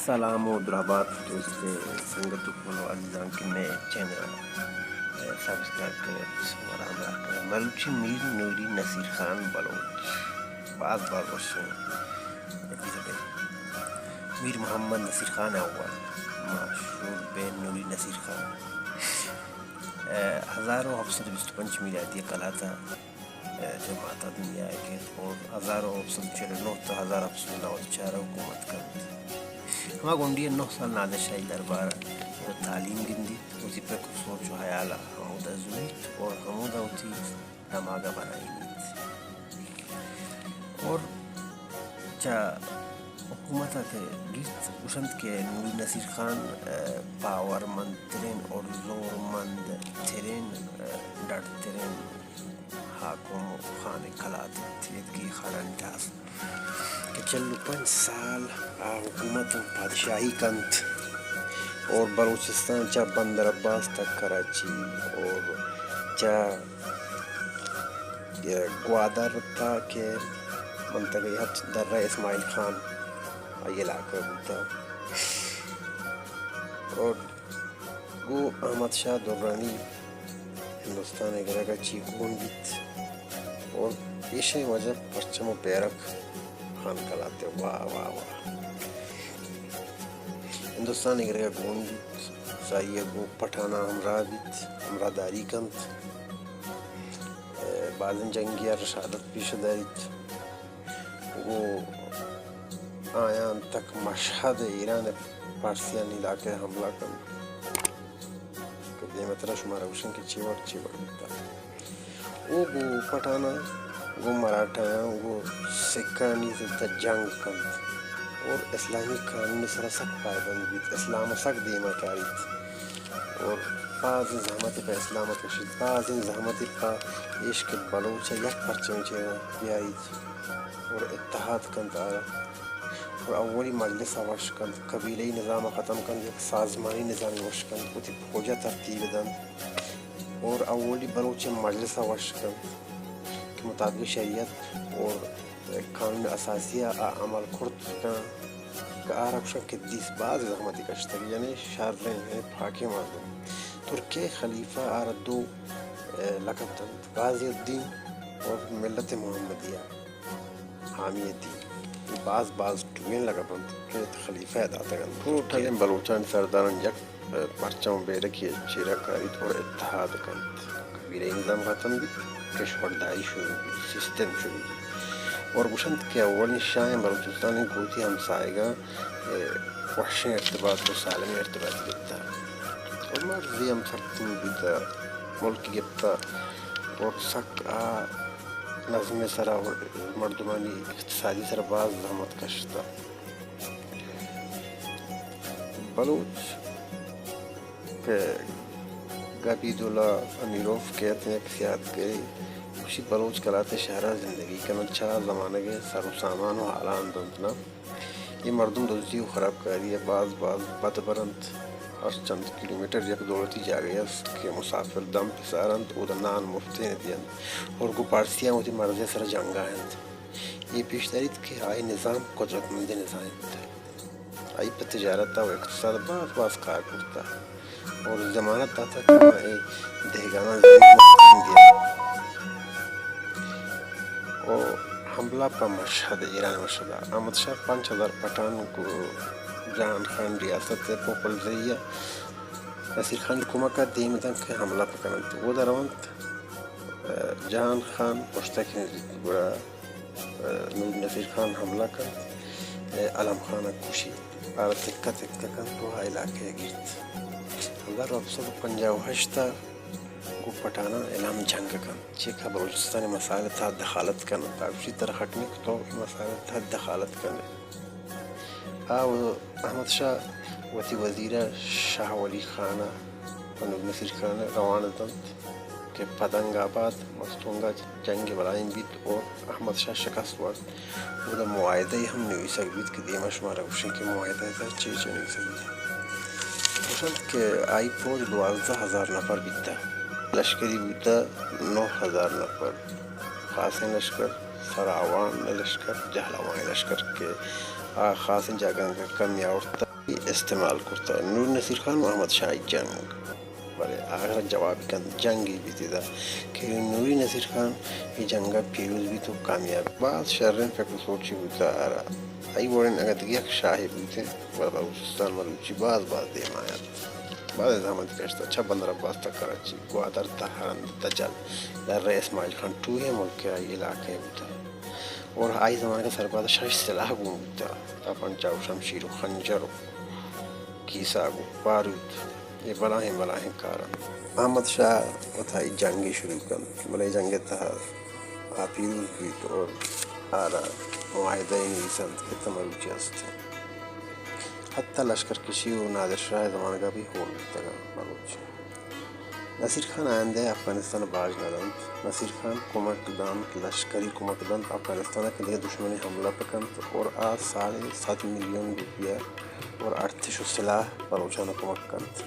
سلام و درآباد دوست سنگت پلو عزیزان کے نئے چینل سبسکرائب کریں اور ہمراہ کریں. ملوچی میر نوری نصیر خان بلوچ بعض بار وشن میر محمد نصیر خان اول مشهور به نوری نصیر خان 1725 میلادی قلعه جماعت دنیا کے اور 1749 تا 1794 حکومت کرد. ہما گونڈی 9 سال نادر شاہی دربار و تعلیم گندی وزی پر کو سوچ و حیالا حمودہ زویت اور حمودہ ہوتی دماغہ بنائی نیت اور چا حکومت کے گیت گشند کے نوری نصیر خان پاور مند ترین اور زور مند ترین ڈر ترین حاکم خان قلعت تیت کی خران جاس کہ 45 سال حکومت بادشاہی کنت اور بلوچستان چا بندر عباس تک کراچی اور چا گوادر تا کہ منطقی حج درہ اسماعیل خان یہ علاقہ ہوتا اور گو احمد شاہ درانی ہندوستان اگر کا چیکون بیت اور پیشے وجہ پرچم و پیرک خان کلاتے واہ واہ واہ ہندوستان اگر کا گون بیت سائیہ گو پٹھانا ہمراہ بیت ہمراہ داری کنت بازن جنگیہ رشادت پیش داریت گو آیان تک مشہد ایران پارسیان علاقے حملہ کنت مطلب شمارا روشن کی چیوڑ بیتا او گو پٹھانا گو مراٹھایاں گو سکانی سے جنگ کنت اور اسلامی قانون سر سک پائبند بیت اسلام سک دیما کاریت اور بعض زحمت پہ اسلام کشید بعض زحمت پہ عشق بلوچ یک پرچم چینا بیایید اور اتحاد کنت آرہ اور اولی مجلس وش کند قبیلی نظام ختم کند یک سازمانی نظام وش کند وہ فوجہ ترتیب دن اور اولی بلوچ مجلس وش کند کہ مطابق شریعت اور قانون اساسیہ عمل کرد کہ آرکشن کے دیس بعض زحمتی کشتگی یعنی شارلین ہے حاکم آدم ترکی خلیفہ آردو لقب دند غازی الدین اور ملت محمدیہ حامی الدین بعض ٹوین لگا بند کہ خلیفہ داتا گن تو ٹھلیں بلوچان سرداران یک پرچم بیرکی چیرہ کاری اور اتحاد کنت قبیلہ نظام ختم بھی کشورداری شروع بھی سسٹم شروع بھی اور گشند کے اول شاہ بلوچستان گوتی ہمسائے گا وحشی ارتباط و سالمی ارتباط گتا اور مرضی ہم سرطو بیتا ملک گتا اور سک نظم سرا مردمانی اقتصادی سر باز زحمت کشتا بلوچ کہ گابید اللہ امیروف کہتے ہیں کہ سیاحت کے اسی بلوچ کلاتے شہرہ زندگی کنن چاہ زمانہ کے سر و سامان و حالان دندنا یہ مردم دوزی و خراب کاری ہے بعض بد برند اور چند کلومیٹر یک دولتی جا گئی اس کے مسافر دم پسارند او دنان مفتے ندین اور گو پارسیاں ہوتی مرضی سر جنگا ہیں یہ پیش دارید کہ آئی نظام قدرت مند نظام آئی پر تجارت و اقتصاد بعض کار کرتا اور زمانت داتا کہ آئی دہگانا زمین دیا اور حملہ پر مشہد ایران مشہدہ احمد شاہ 5000 پٹھان کو جہان خان ریاست پوپل ذریعہ نصیر خان کمکہ دیم دن کے حملہ پکنند وہ دروانت جہان خان پشتکی گوڑا نور نصیر خان حملہ کرد علم خان کشی اور تکہ کن تو علاقے گرد 1758 کو پٹھانا اعلام جنگ کن چیکہ بلوچستانی مسائل تھا دخالت کن اسی طرح ہٹنک تو مسائل تھا دخالت کن آو احمد شاہ وتی وزیرہ شاہ ولی خانہ و نور نصیر خان روان دند کہ پتنگ آباد مستونگا جنگ بلائن بیت اور احمد شاہ شکست وقت وہ معاہدہ ہی ہم نوی سک بیت کہ دیمہ شمارا گوشن کی معاہدہ تھا چیچے نوی سک بیت گوشن کہ آئی فوج 12,000 نفر بیتا لشکری بیتا 9,000 نفر خاص لشکر سراوان لشکر جہلوان لشکر کے خاص جگہ کا کمی آورتا استعمال کرتا نور نصیر خان محمد شاہ جنگ بڑے آخر جواب کن جنگی بھی تھا کہ نوری نصیر خان یہ جنگا پیروز بھی تو کامیاب بعض شرن فکر سوچی ہوتا آ رہا ای بورن اگر یک شاہی بودتے بابا حسستان ملوچی بعض دے مایت بعض زحمت کشتا اچھا بندر عباس تک کراچی گوادر تہران تجل در رئیس اسماعیل خان ٹوہے ملک کے آئی علاقے ہوتا اور آئی زمانے کا سربراہ شاہ سلاح گون ہوتا اپن چاو شمشیر و خنجر و کیسا گو بارود یہ بلاہیں کارن محمد شاہ اتھائی جنگی شروع کن بلے جنگ تہا پیروز بھی اور آرہ معاہدہ نیسند کے تمروچی ہستے حتی لشکر کشی و نادر شاہ زمانہ کا بھی ہون تگا مروچ نصیر خان آئندہ افغانستان باج ندند نصیر خان کمکدان لشکری کمکدان افغانستان کے لیے دشمنی حملہ پکند اور آج 7.5 ملین روپیہ اور ارتش و سلاح بلوچان کمک کند